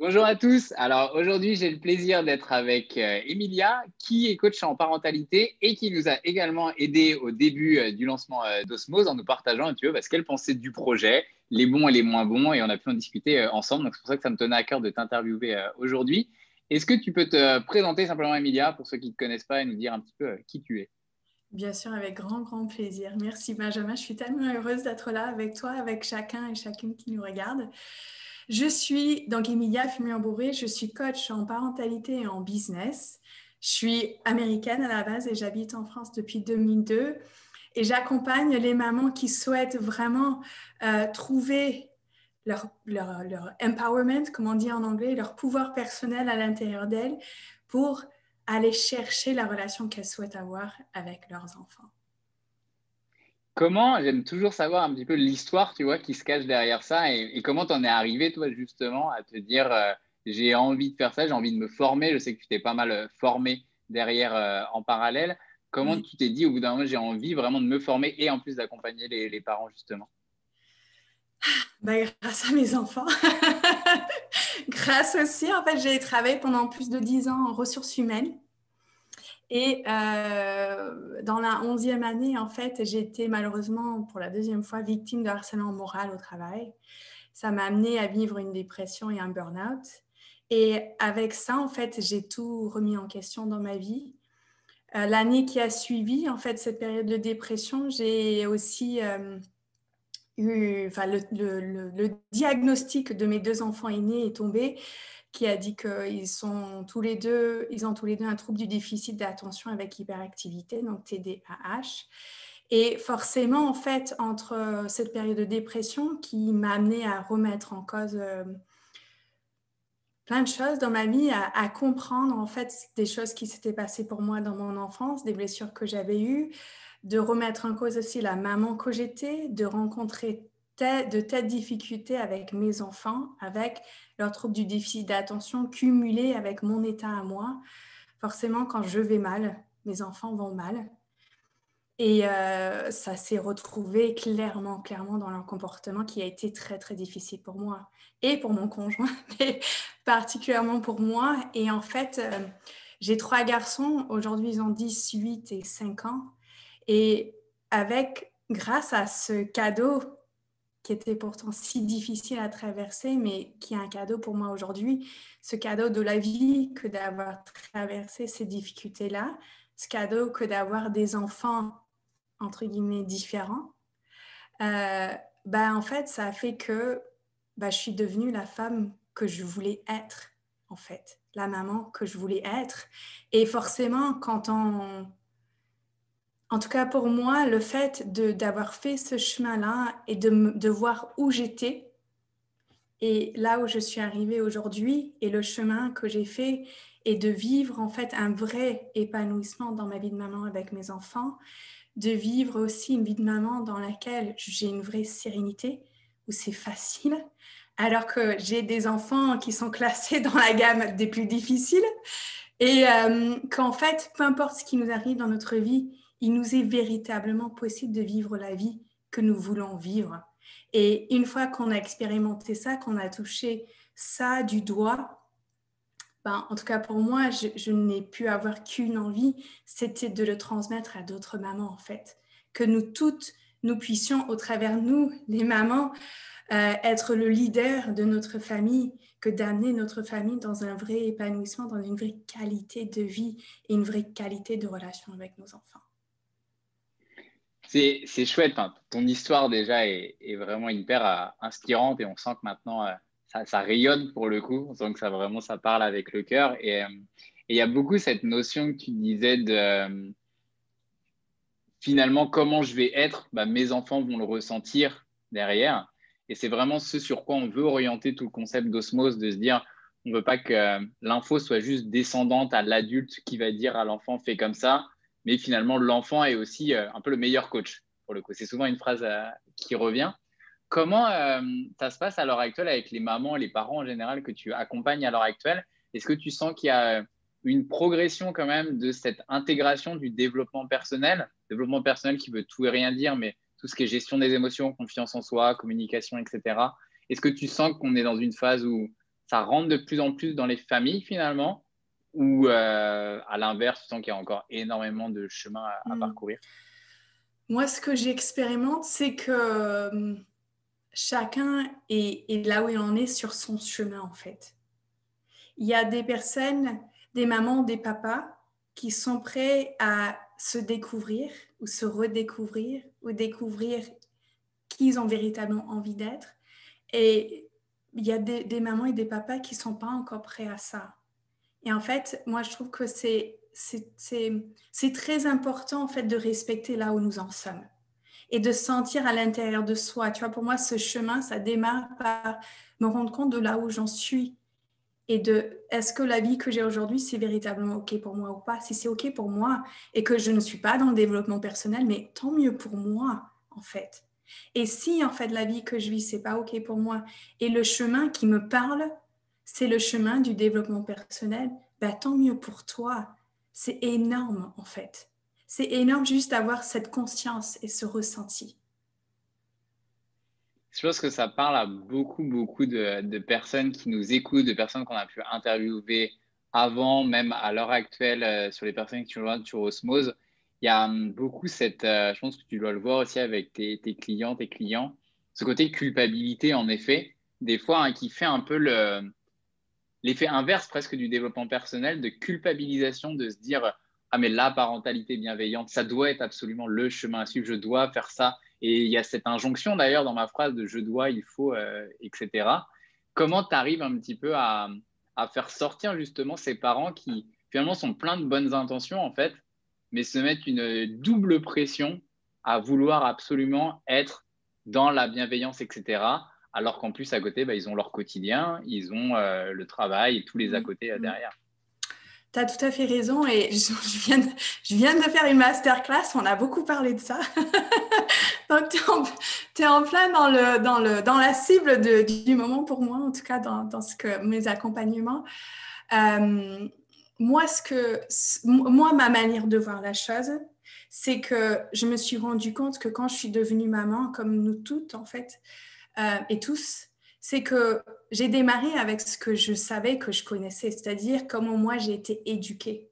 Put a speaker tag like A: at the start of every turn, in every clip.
A: Bonjour à tous. Alors aujourd'hui, j'ai le plaisir d'être avec Emilia, qui est coach en parentalité et qui nous a également aidé au début du lancement d'Osmose en nous partageant un petit peu ce qu'elle pensait du projet, les bons et les moins bons, et on a pu en discuter ensemble. Donc c'est pour ça que ça me tenait à cœur de t'interviewer aujourd'hui. Est-ce que tu peux te présenter simplement, Emilia, pour ceux qui ne te connaissent pas, et nous dire un petit peu qui tu es?
B: Bien sûr, avec grand, grand plaisir. Merci Benjamin, je suis tellement heureuse d'être là avec toi, avec chacun et chacune qui nous regarde. Je suis donc Emilia Fumier-Bourré, je suis coach en parentalité et en business. Je suis américaine à la base et j'habite en France depuis 2002 et j'accompagne les mamans qui souhaitent vraiment trouver leur empowerment, comme on dit en anglais, leur pouvoir personnel à l'intérieur d'elles pour aller chercher la relation qu'elles souhaitent avoir avec leurs enfants.
A: Comment, j'aime toujours savoir un petit peu l'histoire, tu vois, qui se cache derrière ça et comment t'en es arrivé, toi, justement, à te dire j'ai envie de faire ça, j'ai envie de me former. Je sais que tu t'es pas mal formé derrière en parallèle. Comment
B: Oui.
A: tu t'es dit au bout d'un moment, j'ai envie vraiment de me former et en plus d'accompagner les parents, justement?
B: Ben, grâce à mes enfants. Grâce aussi, en fait, j'ai travaillé pendant plus de 10 ans en ressources humaines. Et dans la 11e année, en fait, j'ai été malheureusement pour la deuxième fois victime de harcèlement moral au travail. Ça m'a amené à vivre une dépression et un burn-out. Et avec ça, en fait, j'ai tout remis en question dans ma vie. L'année qui a suivi, en fait, cette période de dépression, j'ai aussi enfin, le diagnostic de mes deux enfants aînés est tombé, qui a dit qu'ils ont tous les deux un trouble du déficit d'attention avec hyperactivité, donc TDAH. Et forcément, en fait, entre cette période de dépression qui m'a amené à remettre en cause plein de choses dans ma vie, à comprendre en fait des choses qui s'étaient passées pour moi dans mon enfance, des blessures que j'avais eues, de remettre en cause aussi la maman que j'étais, de rencontrer de telles difficultés avec mes enfants, avec leur trouble du déficit d'attention cumulé avec mon état à moi. Forcément, quand je vais mal, mes enfants vont mal. Et ça s'est retrouvé clairement dans leur comportement qui a été très, très difficile pour moi et pour mon conjoint, mais particulièrement pour moi. Et en fait, j'ai 3 garçons. Aujourd'hui, ils ont 10, 8 et 5 ans. Et grâce à ce cadeau qui était pourtant si difficile à traverser, mais qui est un cadeau pour moi aujourd'hui, ce cadeau de la vie que d'avoir traversé ces difficultés-là, ce cadeau que d'avoir des enfants entre guillemets différents, en fait, ça a fait que je suis devenue la femme que je voulais être, en fait, la maman que je voulais être. Et forcément, en tout cas pour moi, le fait d'avoir fait ce chemin-là et de voir où j'étais et là où je suis arrivée aujourd'hui et le chemin que j'ai fait et de vivre en fait un vrai épanouissement dans ma vie de maman avec mes enfants, de vivre aussi une vie de maman dans laquelle j'ai une vraie sérénité, où c'est facile, alors que j'ai des enfants qui sont classés dans la gamme des plus difficiles, et qu'en fait, peu importe ce qui nous arrive dans notre vie, il nous est véritablement possible de vivre la vie que nous voulons vivre. Et une fois qu'on a expérimenté ça, qu'on a touché ça du doigt, en tout cas pour moi, je n'ai pu avoir qu'une envie, c'était de le transmettre à d'autres mamans en fait. Que nous toutes, nous puissions au travers nous, les mamans, être le leader de notre famille, que d'amener notre famille dans un vrai épanouissement, dans une vraie qualité de vie et une vraie qualité de relation avec nos enfants.
A: C'est chouette, hein. Ton histoire déjà est vraiment hyper inspirante et on sent que maintenant ça rayonne pour le coup. On sent que ça parle avec le cœur et il y a beaucoup cette notion que tu disais de finalement comment je vais être, mes enfants vont le ressentir derrière. Et c'est vraiment ce sur quoi on veut orienter tout le concept d'osmose, de se dire on ne veut pas que l'info soit juste descendante à l'adulte qui va dire à l'enfant fais comme ça, mais finalement l'enfant est aussi un peu le meilleur coach pour le coup. C'est souvent une phrase qui revient. Comment ça se passe à l'heure actuelle avec les mamans, les parents en général que tu accompagnes à l'heure actuelle? Est-ce que tu sens qu'il y a une progression quand même de cette intégration du développement personnel qui veut tout et rien dire, mais tout ce qui est gestion des émotions, confiance en soi, communication, etc. Est-ce que tu sens qu'on est dans une phase où ça rentre de plus en plus dans les familles finalement, ou à l'inverse, tu sens qu'il y a encore énormément de chemin à parcourir?
B: Moi, ce que j'expérimente, c'est que chacun est là où il en est sur son chemin, en fait. Il y a des personnes, des mamans, des papas, qui sont prêts à se découvrir ou se redécouvrir ou découvrir qui ils ont véritablement envie d'être. Et il y a des mamans et des papas qui ne sont pas encore prêts à ça. Et en fait, moi, je trouve que c'est très important en fait, de respecter là où nous en sommes et de sentir à l'intérieur de soi. Tu vois, pour moi, ce chemin, ça démarre par me rendre compte de là où j'en suis et de est-ce que la vie que j'ai aujourd'hui, c'est véritablement OK pour moi ou pas. Si c'est OK pour moi et que je ne suis pas dans le développement personnel, mais tant mieux pour moi, en fait. Et si, en fait, la vie que je vis, c'est pas OK pour moi et le chemin qui me parle, c'est le chemin du développement personnel, ben, tant mieux pour toi. C'est énorme, en fait. C'est énorme juste d'avoir cette conscience et ce ressenti.
A: Je pense que ça parle à beaucoup, beaucoup de personnes qui nous écoutent, de personnes qu'on a pu interviewer avant, même à l'heure actuelle, sur les personnes qui nous rejoignent sur Osmose. Il y a beaucoup cette, je pense que tu dois le voir aussi avec tes clients, tes clients, ce côté culpabilité, en effet, des fois, qui fait un peu l'effet inverse presque du développement personnel, de culpabilisation, de se dire, ah mais la parentalité bienveillante, ça doit être absolument le chemin à suivre, je dois faire ça. Et il y a cette injonction d'ailleurs dans ma phrase de je dois, il faut, etc. Comment tu arrives un petit peu à faire sortir justement ces parents qui finalement sont pleins de bonnes intentions en fait, mais se mettent une double pression à vouloir absolument être dans la bienveillance, etc. Alors qu'en plus, à côté, bah, ils ont leur quotidien, ils ont le travail et tous les à côté derrière.
B: Tu as tout à fait raison et je viens de faire une masterclass, on a beaucoup parlé de ça. Donc, tu es en plein dans la cible du moment pour moi, en tout cas dans ce que, mes accompagnements. Moi, ma manière de voir la chose, c'est que je me suis rendu compte que quand je suis devenue maman, comme nous toutes en fait, et tous, c'est que j'ai démarré avec ce que je savais, que je connaissais, c'est-à-dire comment moi j'ai été éduquée.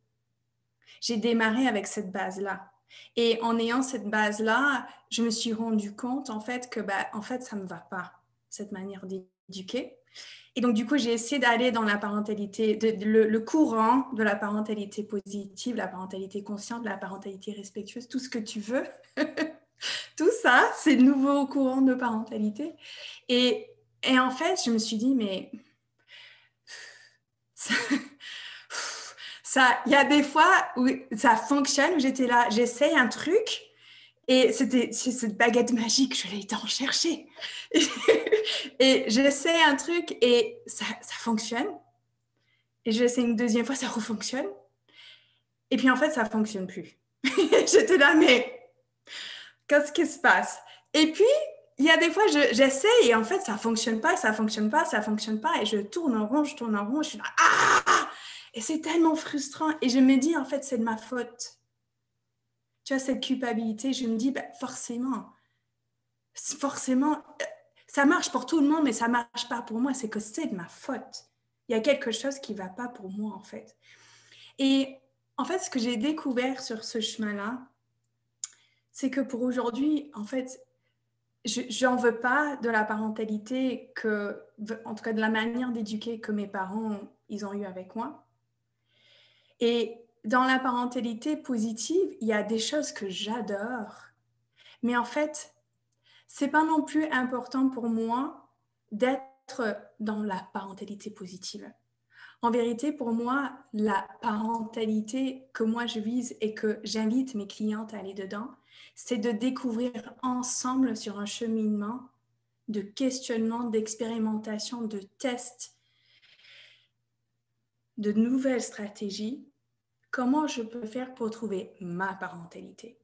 B: J'ai démarré avec cette base-là. Et en ayant cette base-là, je me suis rendu compte en fait que en fait, ça ne me va pas, cette manière d'éduquer. Et donc, du coup, j'ai essayé d'aller dans la parentalité, le courant de la parentalité positive, la parentalité consciente, la parentalité respectueuse, tout ce que tu veux. Tout ça, c'est le nouveau courant de parentalité. Et en fait, je me suis dit, mais il y a des fois où ça fonctionne, où j'étais là, j'essaye un truc, et c'est cette baguette magique, je l'ai été en chercher. Et j'essaie un truc, et ça fonctionne. Et j'essaie une deuxième fois, ça refonctionne. Et puis en fait, ça ne fonctionne plus. J'étais là, mais qu'est-ce qui se passe? Et puis, il y a des fois, j'essaie et en fait, ça ne fonctionne pas, ça ne fonctionne pas, ça ne fonctionne pas. Et je tourne en rond, je suis là, ah! Et c'est tellement frustrant. Et je me dis, en fait, c'est de ma faute. Tu vois, cette culpabilité, je me dis, forcément, ça marche pour tout le monde, mais ça ne marche pas pour moi. C'est que c'est de ma faute. Il y a quelque chose qui ne va pas pour moi, en fait. Et en fait, ce que j'ai découvert sur ce chemin-là, c'est que pour aujourd'hui, en fait, je n'en veux pas de la parentalité en tout cas de la manière d'éduquer que mes parents, ils ont eu avec moi. Et dans la parentalité positive, il y a des choses que j'adore. Mais en fait, c'est pas non plus important pour moi d'être dans la parentalité positive. En vérité, pour moi, la parentalité que moi je vise et que j'invite mes clientes à aller dedans, c'est de découvrir ensemble sur un cheminement de questionnement, d'expérimentation, de tests, de nouvelles stratégies, comment je peux faire pour trouver ma parentalité.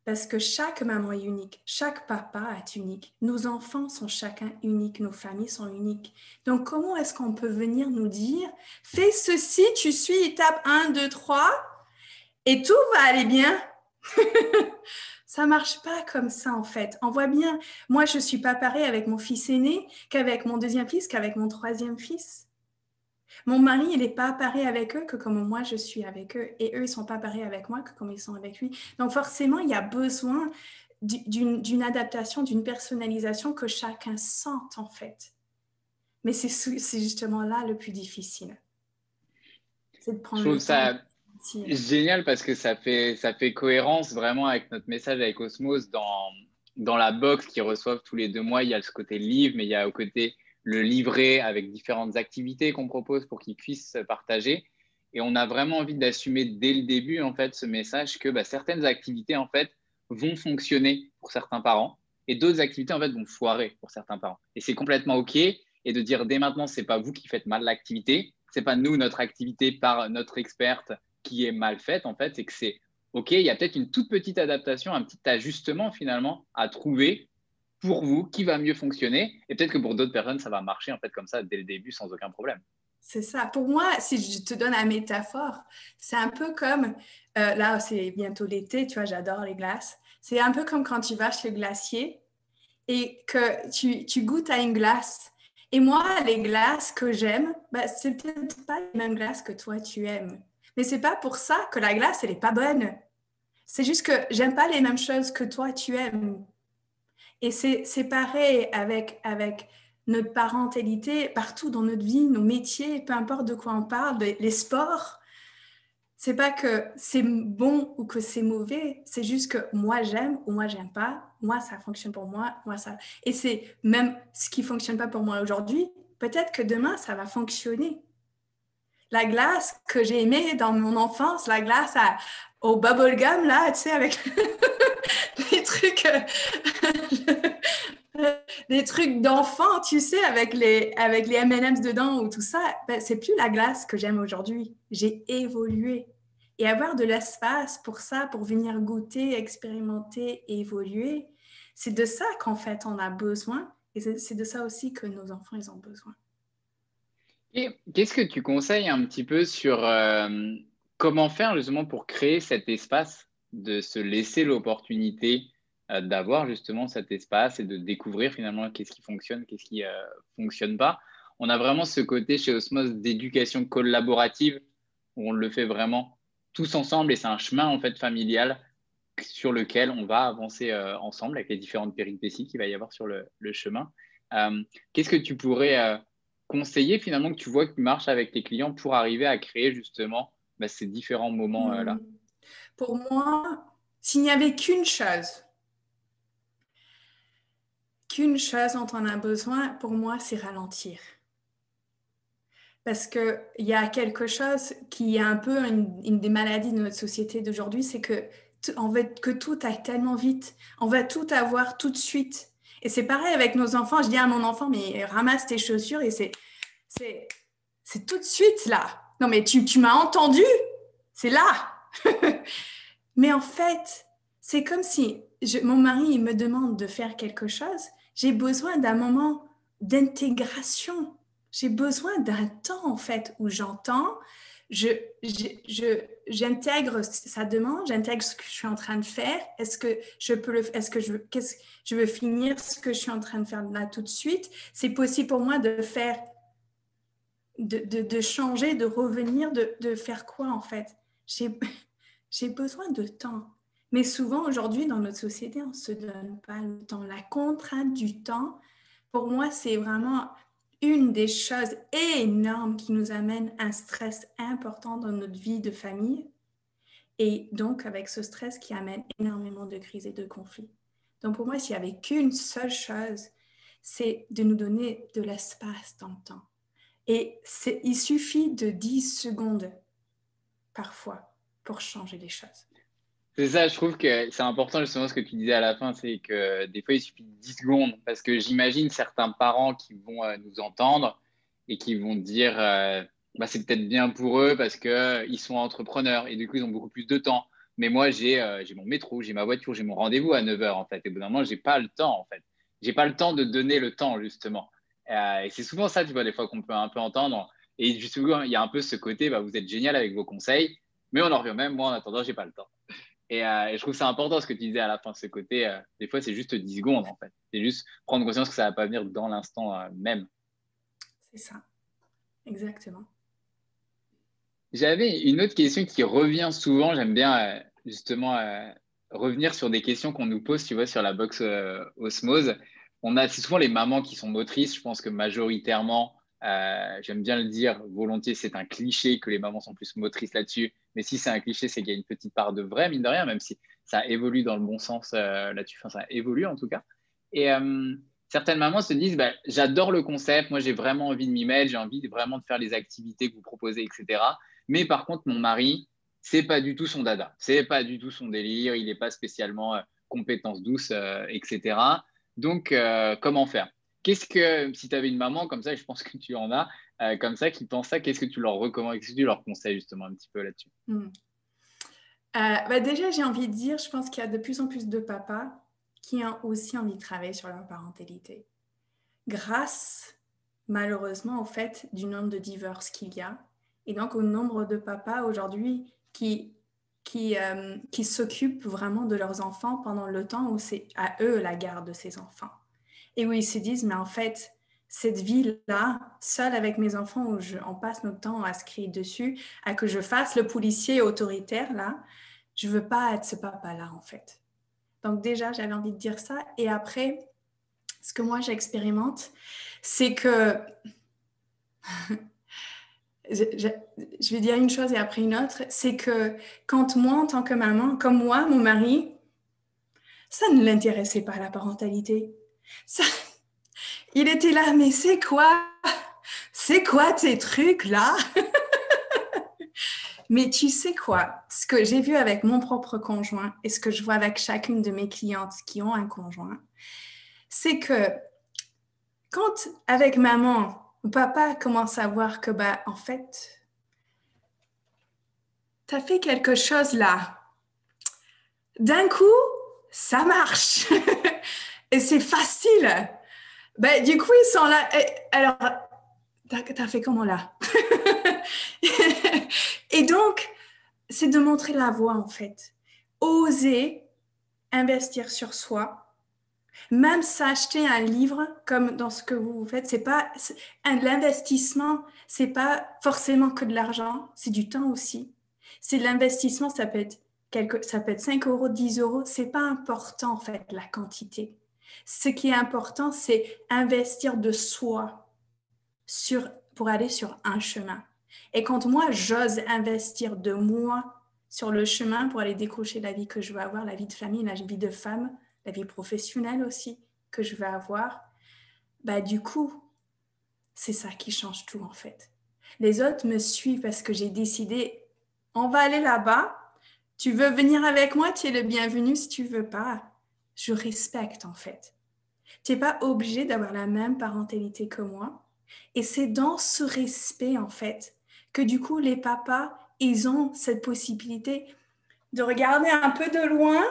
B: Parce que chaque maman est unique, chaque papa est unique, nos enfants sont chacun uniques, nos familles sont uniques. Donc, comment est-ce qu'on peut venir nous dire, fais ceci, tu suis étape 1, 2, 3 et tout va aller bien? Ça marche pas comme ça en fait. On voit bien, moi je suis pas pareil avec mon fils aîné qu'avec mon deuxième fils, qu'avec mon troisième fils. Mon mari, il n'est pas pareil avec eux que comme moi je suis avec eux. Et eux, ils ne sont pas pareils avec moi que comme ils sont avec lui. Donc forcément, il y a besoin d'une adaptation, d'une personnalisation que chacun sente en fait. Mais c'est justement là le plus difficile. C'est de
A: Je
B: prendre
A: trouve
B: le temps de
A: ça
B: sentir.
A: génial parce que ça fait cohérence vraiment avec notre message avec Osmose dans la box qu'ils reçoivent tous les 2 mois. Il y a ce côté livre, mais il y a au côté le livret avec différentes activités qu'on propose pour qu'ils puissent se partager. Et on a vraiment envie d'assumer dès le début, en fait, ce message que certaines activités, en fait, vont fonctionner pour certains parents et d'autres activités, en fait, vont foirer pour certains parents. Et c'est complètement OK. Et de dire dès maintenant, c'est pas vous qui faites mal l'activité, c'est pas nous, notre activité par notre experte qui est mal faite, en fait, c'est que c'est OK, il y a peut-être une toute petite adaptation, un petit ajustement finalement à trouver pour vous qui va mieux fonctionner. Et peut-être que pour d'autres personnes, ça va marcher en fait comme ça dès le début sans aucun problème.
B: C'est ça. Pour moi, si je te donne la métaphore, c'est un peu comme, là, c'est bientôt l'été, tu vois, j'adore les glaces. C'est un peu comme quand tu vas chez le glacier et que tu goûtes à une glace. Et moi, les glaces que j'aime, bah, c'est peut-être pas les mêmes glaces que toi, tu aimes. Mais c'est pas pour ça que la glace, elle est pas bonne. C'est juste que j'aime pas les mêmes choses que toi, tu aimes. Et c'est pareil avec notre parentalité, partout dans notre vie, nos métiers, peu importe de quoi on parle, les sports. C'est pas que c'est bon ou que c'est mauvais, c'est juste que moi j'aime ou moi j'aime pas, moi ça fonctionne pour moi, moi ça. Et c'est même ce qui fonctionne pas pour moi aujourd'hui, peut-être que demain ça va fonctionner. La glace que j'ai aimée dans mon enfance, la glace au bubblegum là, tu sais, avec les trucs. Des trucs d'enfant, tu sais, avec les M&M's dedans ou tout ça, ben, c'est plus la glace que j'aime aujourd'hui. J'ai évolué. Et avoir de l'espace pour ça, pour venir goûter, expérimenter, évoluer, c'est de ça qu'en fait on a besoin. Et c'est de ça aussi que nos enfants, ils ont besoin.
A: Et qu'est-ce que tu conseilles un petit peu sur comment faire justement pour créer cet espace, de se laisser l'opportunité d'avoir justement cet espace et de découvrir finalement qu'est-ce qui fonctionne, qu'est-ce qui fonctionne pas. On a vraiment ce côté chez Osmose d'éducation collaborative où on le fait vraiment tous ensemble et c'est un chemin en fait familial sur lequel on va avancer ensemble avec les différentes péripéties qu'il va y avoir sur le chemin. Qu'est-ce que tu pourrais conseiller finalement que tu vois qui marche avec tes clients pour arriver à créer justement ces différents moments-là?
B: Hmm. Pour moi, s'il n'y avait qu'une chose dont on a besoin, pour moi, c'est ralentir. Parce qu'il y a quelque chose qui est un peu une des maladies de notre société d'aujourd'hui, c'est que on veut que tout aille tellement vite. On va tout avoir tout de suite. Et c'est pareil avec nos enfants. Je dis à mon enfant, mais ramasse tes chaussures et c'est, c'est tout de suite là. Non, mais tu m'as entendu? C'est là. Mais en fait, c'est comme si mon mari il me demande de faire quelque chose. J'ai besoin d'un moment d'intégration. J'ai besoin d'un temps, en fait, où j'entends, je, j'intègre sa demande, j'intègre ce que je suis en train de faire. Est-ce que je peux est-ce que je veux finir ce que je suis en train de faire là tout de suite? C'est possible pour moi de faire, de changer, de revenir, de faire quoi, en fait? J'ai, j'ai besoin de temps. Mais souvent, aujourd'hui, dans notre société, on ne se donne pas le temps. La contrainte du temps, pour moi, c'est vraiment une des choses énormes qui nous amène un stress important dans notre vie de famille. Et donc, avec ce stress qui amène énormément de crises et de conflits. Donc, pour moi, s'il n'y avait qu'une seule chose, c'est de nous donner de l'espace dans le temps. Et il suffit de 10 secondes parfois pour changer les choses.
A: C'est ça, je trouve que c'est important justement ce que tu disais à la fin, c'est que des fois il suffit de 10 secondes parce que j'imagine certains parents qui vont nous entendre et qui vont dire c'est peut-être bien pour eux parce que ils sont entrepreneurs et du coup ils ont beaucoup plus de temps. Mais moi j'ai mon métro, j'ai ma voiture, j'ai mon rendez-vous à 9 heures en fait et au bout d'un moment j'ai pas le temps en fait. J'ai pas le temps de donner le temps justement. Et c'est souvent ça tu vois des fois qu'on peut un peu entendre et justement il y a un peu ce côté vous êtes génial avec vos conseils mais on en revient même moi en attendant j'ai pas le temps. Et je trouve ça important ce que tu disais à la fin, ce côté, des fois c'est juste 10 secondes en fait. C'est juste prendre conscience que ça va pas venir dans l'instant même.
B: C'est ça, exactement.
A: J'avais une autre question qui revient souvent. J'aime bien justement revenir sur des questions qu'on nous pose, tu vois, sur la box Osmose. C'est souvent les mamans qui sont motrices. Je pense que majoritairement, j'aime bien le dire volontiers, c'est un cliché que les mamans sont plus motrices là-dessus. Mais si c'est un cliché, c'est qu'il y a une petite part de vrai, mine de rien, même si ça évolue dans le bon sens là-dessus. Enfin, ça évolue en tout cas. Et certaines mamans se disent, bah, j'adore le concept, moi j'ai vraiment envie de m'y mettre, j'ai envie vraiment de faire les activités que vous proposez, etc. Mais par contre, mon mari, c'est pas du tout son dada, c'est pas du tout son délire, il n'est pas spécialement compétence douce, etc. Donc, comment faire? Qu'est-ce que, si tu avais une maman comme ça, et je pense que tu en as, comme ça, qui pense ça, qu'est-ce que tu leur recommandes, qu'est-ce que tu leur conseilles justement un petit peu là-dessus?
B: Déjà, j'ai envie de dire, je pense qu'il y a de plus en plus de papas qui ont aussi envie de travailler sur leur parentalité. Grâce, malheureusement, au fait du nombre de divorces qu'il y a, et donc au nombre de papas aujourd'hui qui s'occupent vraiment de leurs enfants pendant le temps où c'est à eux la garde de ces enfants. Et où ils se disent, mais en fait, cette vie-là, seule avec mes enfants, où on passe notre temps à se crier dessus, à que je fasse le policier autoritaire, là, je veux pas être ce papa-là, en fait. Donc déjà, j'avais envie de dire ça. Et après, ce que moi, j'expérimente, c'est que je vais dire une chose et après une autre, c'est que quand moi, en tant que maman, comme moi, mon mari, ça ne l'intéressait pas la parentalité. Ça, il était là, mais c'est quoi? C'est quoi tes trucs là? Mais tu sais quoi? Ce que j'ai vu avec mon propre conjoint et ce que je vois avec chacune de mes clientes qui ont un conjoint, c'est que quand avec maman ou papa commence à voir que bah en fait, t'as fait quelque chose là. D'un coup, ça marche. Et c'est facile. Ben, du coup, ils sont là. Alors, t'as fait comment là? Et donc, c'est de montrer la voie en fait. Oser investir sur soi, même s'acheter un livre comme dans ce que vous faites, c'est pas l'investissement, c'est pas forcément que de l'argent, c'est du temps aussi. C'est de l'investissement, ça peut être 5 euros, 10 euros, c'est pas important en fait la quantité. Ce qui est important, c'est investir de soi pour aller sur un chemin. Et quand moi, j'ose investir de moi sur le chemin pour aller décrocher la vie que je veux avoir, la vie de famille, la vie de femme, la vie professionnelle aussi que je veux avoir, bah du coup, c'est ça qui change tout en fait. Les autres me suivent parce que j'ai décidé, on va aller là-bas, tu veux venir avec moi, tu es le bienvenu. Si tu veux pas, je respecte en fait. Tu n'es pas obligé d'avoir la même parentalité que moi. Et c'est dans ce respect, en fait, que du coup, les papas, ils ont cette possibilité de regarder un peu de loin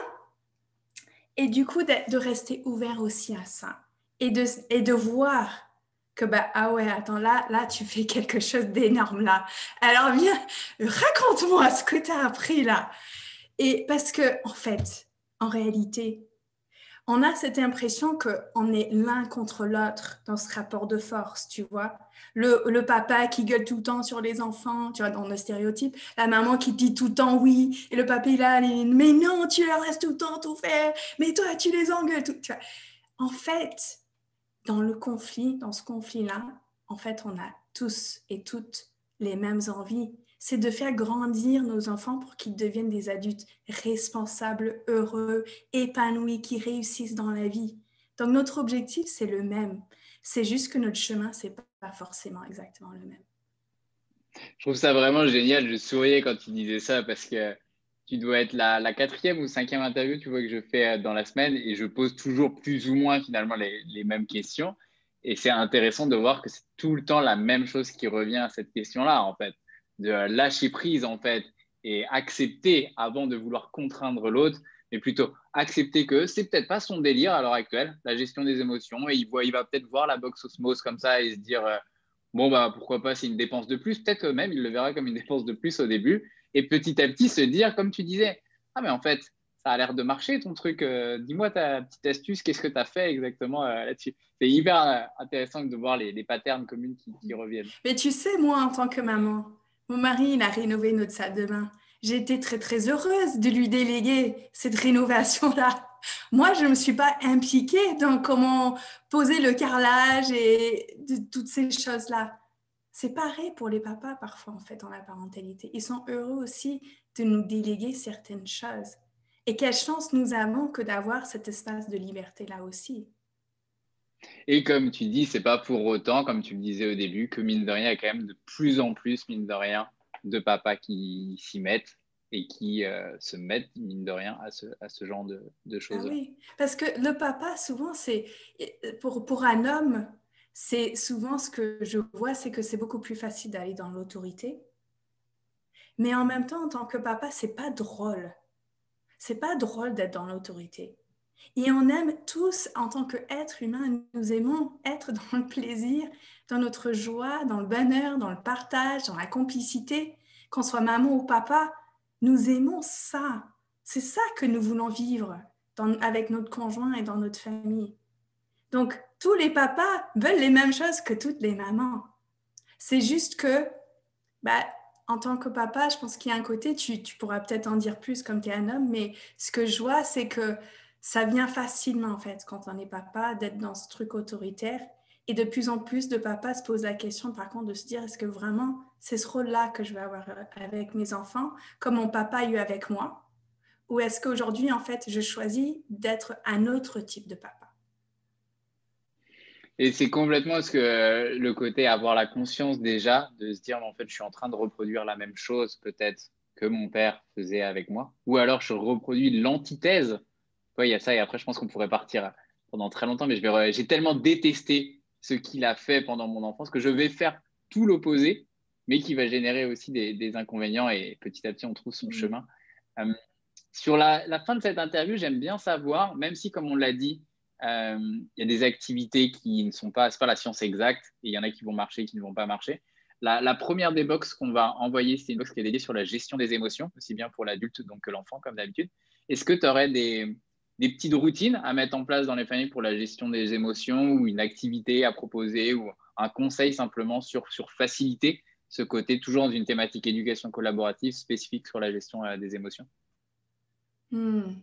B: et du coup, de rester ouvert aussi à ça. Et de voir que, bah, ah ouais, attends, là, tu fais quelque chose d'énorme, là. Alors, viens, raconte-moi ce que tu as appris, là. Et parce que, en fait, en réalité, on a cette impression qu'on est l'un contre l'autre dans ce rapport de force, tu vois. Le papa qui gueule tout le temps sur les enfants, tu vois, dans le stéréotype. La maman qui dit tout le temps oui. Et le papa, il a, mais non, tu leur laisses tout le temps tout faire. Mais toi, tu les engueules. Tout, tu vois. En fait, dans ce conflit-là, en fait, on a tous et toutes les mêmes envies. C'est de faire grandir nos enfants pour qu'ils deviennent des adultes responsables, heureux, épanouis, qui réussissent dans la vie. Donc, notre objectif, c'est le même. C'est juste que notre chemin, c'est pas forcément exactement le même.
A: Je trouve ça vraiment génial. Je souriais quand tu disais ça parce que tu dois être la quatrième ou cinquième interview, tu vois, que je fais dans la semaine et je pose toujours plus ou moins finalement les mêmes questions. Et c'est intéressant de voir que c'est tout le temps la même chose qui revient à cette question-là, en fait, de lâcher prise, en fait, et accepter avant de vouloir contraindre l'autre, mais plutôt accepter que c'est peut-être pas son délire à l'heure actuelle, la gestion des émotions, et il va peut-être voir la box osmose comme ça et se dire bon, bah, pourquoi pas, c'est une dépense de plus. Peut-être même, il le verra comme une dépense de plus au début. Et petit à petit, se dire, comme tu disais, ah, mais en fait, ça a l'air de marcher ton truc. Dis-moi ta petite astuce, qu'est-ce que tu as fait exactement là-dessus? C'est hyper intéressant de voir les patterns communs qui reviennent.
B: Mais tu sais, moi, en tant que maman, Mon mari, il a rénové notre salle de bain. J'ai été très, très heureuse de lui déléguer cette rénovation-là. Moi, je ne me suis pas impliquée dans comment poser le carrelage et toutes ces choses-là. C'est pareil pour les papas parfois, en fait, dans la parentalité. Ils sont heureux aussi de nous déléguer certaines choses. Et quelle chance nous avons que d'avoir cet espace de liberté-là aussi.
A: Et comme tu dis, c'est pas pour autant, comme tu le disais au début, que mine de rien, il y a quand même de plus en plus, mine de rien, de papas qui s'y mettent et qui se mettent, mine de rien, à ce genre de
B: Ah
A: choses-là.
B: oui, parce que le papa, souvent, c'est pour un homme, c'est souvent ce que je vois, c'est que c'est beaucoup plus facile d'aller dans l'autorité. Mais en même temps, en tant que papa, c'est pas drôle. C'est pas drôle d'être dans l'autorité. Et on aime tous, en tant qu'être humain, nous aimons être dans le plaisir, dans notre joie, dans le bonheur, dans le partage, dans la complicité. Qu'on soit maman ou papa, nous aimons ça. C'est ça que nous voulons vivre avec notre conjoint et dans notre famille. Donc, tous les papas veulent les mêmes choses que toutes les mamans. C'est juste que, bah, en tant que papa, je pense qu'il y a un côté, tu pourras peut-être en dire plus comme tu es un homme, mais ce que je vois, c'est que ça vient facilement, en fait, quand on est papa, d'être dans ce truc autoritaire. Et de plus en plus de papas se posent la question, par contre, de se dire, est-ce que vraiment c'est ce rôle-là que je vais avoir avec mes enfants, comme mon papa a eu avec moi? Ou est-ce qu'aujourd'hui, en fait, je choisis d'être un autre type de papa?
A: Et c'est complètement ce que le côté avoir la conscience déjà de se dire, mais en fait, je suis en train de reproduire la même chose peut-être que mon père faisait avec moi, ou alors je reproduis l'antithèse. Ouais, il y a ça, et après, je pense qu'on pourrait partir pendant très longtemps, mais j'ai tellement détesté ce qu'il a fait pendant mon enfance que je vais faire tout l'opposé, mais qui va générer aussi des inconvénients, et petit à petit, on trouve son
B: Mm.
A: chemin. Euh, Sur la fin de cette interview, j'aime bien savoir, même si, comme on l'a dit, il y a des activités qui ne sont pas, c'est pas la science exacte, et il y en a qui vont marcher, qui ne vont pas marcher. La première des box qu'on va envoyer, c'est une box qui est dédiée sur la gestion des émotions, aussi bien pour l'adulte donc que l'enfant, comme d'habitude. Est-ce que tu aurais des petites routines à mettre en place dans les familles pour la gestion des émotions, ou une activité à proposer, ou un conseil simplement sur faciliter ce côté, toujours dans une thématique éducation collaborative spécifique sur la gestion des émotions?
B: Mm.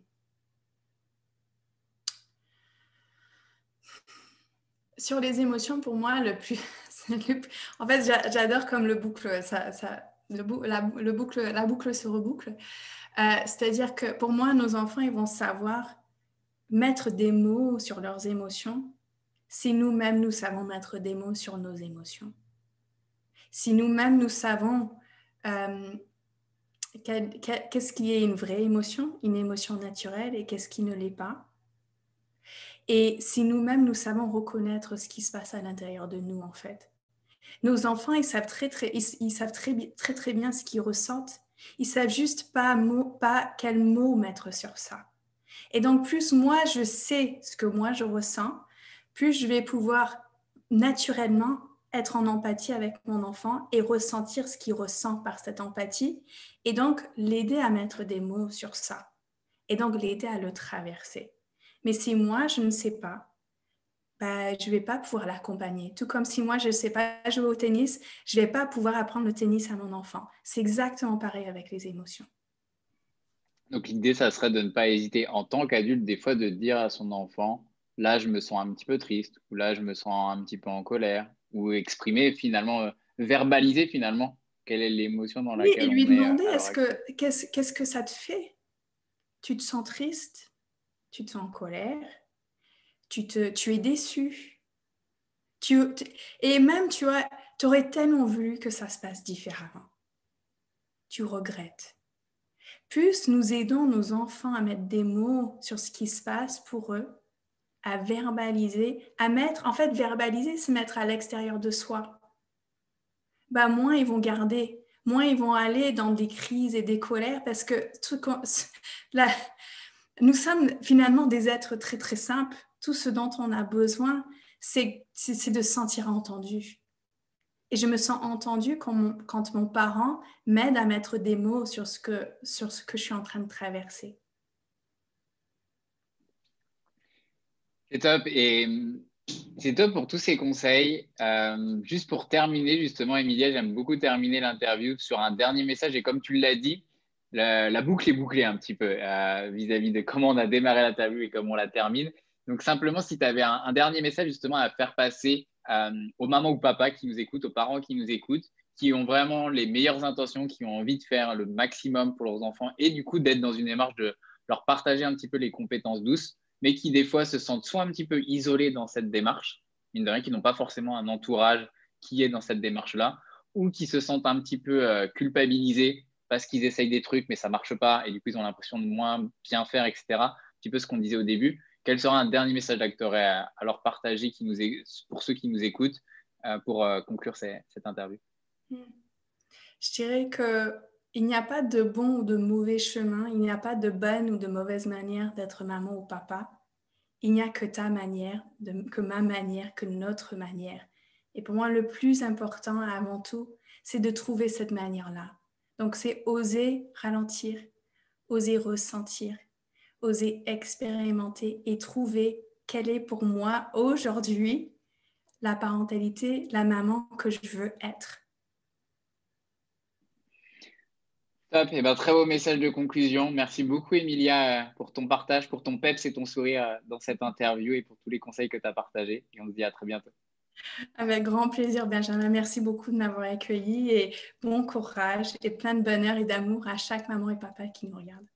B: Sur les émotions, pour moi, en fait, j'adore comme le boucle, la boucle se reboucle. C'est-à-dire que pour moi, nos enfants, ils vont savoir mettre des mots sur leurs émotions si nous-mêmes, nous savons mettre des mots sur nos émotions. Si nous-mêmes, nous savons qu'est-ce qui est une vraie émotion, une émotion naturelle, et qu'est-ce qui ne l'est pas. Et si nous-mêmes, nous savons reconnaître ce qui se passe à l'intérieur de nous, en fait. Nos enfants, ils savent ils savent très bien ce qu'ils ressentent. Ils savent juste pas quel mot mettre sur ça. Et donc, plus moi, je sais ce que moi, je ressens, plus je vais pouvoir naturellement être en empathie avec mon enfant et ressentir ce qu'il ressent par cette empathie, et donc l'aider à mettre des mots sur ça, et donc l'aider à le traverser. Mais si moi, je ne sais pas, bah, je ne vais pas pouvoir l'accompagner. Tout comme si moi, je ne sais pas jouer au tennis, je ne vais pas pouvoir apprendre le tennis à mon enfant. C'est exactement pareil avec les émotions.
A: Donc l'idée, ça serait de ne pas hésiter en tant qu'adulte, des fois, de dire à son enfant, là, je me sens un petit peu triste, ou là, je me sens un petit peu en colère, ou exprimer finalement, verbaliser finalement quelle est l'émotion dans
B: Oui, et
A: laquelle
B: lui
A: on est
B: demander,
A: à l'heure actuelle.
B: qu'est-ce que ça te fait? Tu te sens triste? Tu te sens en colère? Tu es déçu? Et même, tu vois, tu aurais tellement voulu que ça se passe différemment. Tu regrettes. Plus nous aidons nos enfants à mettre des mots sur ce qui se passe pour eux, à verbaliser, en fait, verbaliser, c'est mettre à l'extérieur de soi. Bah, moins ils vont garder, moins ils vont aller dans des crises et des colères, parce que là, nous sommes finalement des êtres très, très simples. Tout ce dont on a besoin, c'est de se sentir entendu. Et je me sens entendue quand mon parent m'aide à mettre des mots sur ce que je suis en train de traverser.
A: C'est top. Et C'est top pour tous ces conseils. Juste pour terminer, justement, Emilia, j'aime beaucoup terminer l'interview sur un dernier message. Et comme tu l'as dit, la boucle est bouclée un petit peu vis-à-vis de comment on a démarré l'interview et comment on la termine. Donc, simplement, si tu avais un dernier message justement à faire passer aux mamans ou papas qui nous écoutent, aux parents qui nous écoutent, qui ont vraiment les meilleures intentions, qui ont envie de faire le maximum pour leurs enfants et du coup d'être dans une démarche de leur partager un petit peu les compétences douces, mais qui des fois se sentent soit un petit peu isolés dans cette démarche, mine de rien, qui n'ont pas forcément un entourage qui est dans cette démarche-là, ou qui se sentent un petit peu culpabilisés parce qu'ils essayent des trucs, mais ça ne marche pas, et du coup, ils ont l'impression de moins bien faire, etc. Un petit peu ce qu'on disait au début. Quel sera un dernier message que tu aurais à leur partager pour ceux qui nous écoutent pour conclure cette interview?
B: Je dirais qu'il n'y a pas de bon ou de mauvais chemin, il n'y a pas de bonne ou de mauvaise manière d'être maman ou papa. Il n'y a que ta manière, que ma manière, que notre manière. Et pour moi, le plus important avant tout, c'est de trouver cette manière-là. Donc, c'est oser ralentir, oser ressentir, oser expérimenter et trouver quelle est pour moi aujourd'hui la parentalité, la maman que je veux être.
A: Top, et ben, très beau message de conclusion. Merci beaucoup, Emilia, pour ton partage, pour ton peps et ton sourire dans cette interview et pour tous les conseils que tu as partagés. Et on se dit à très bientôt.
B: Avec grand plaisir, Benjamin. Merci beaucoup de m'avoir accueilli et bon courage et plein de bonheur et d'amour à chaque maman et papa qui nous regarde.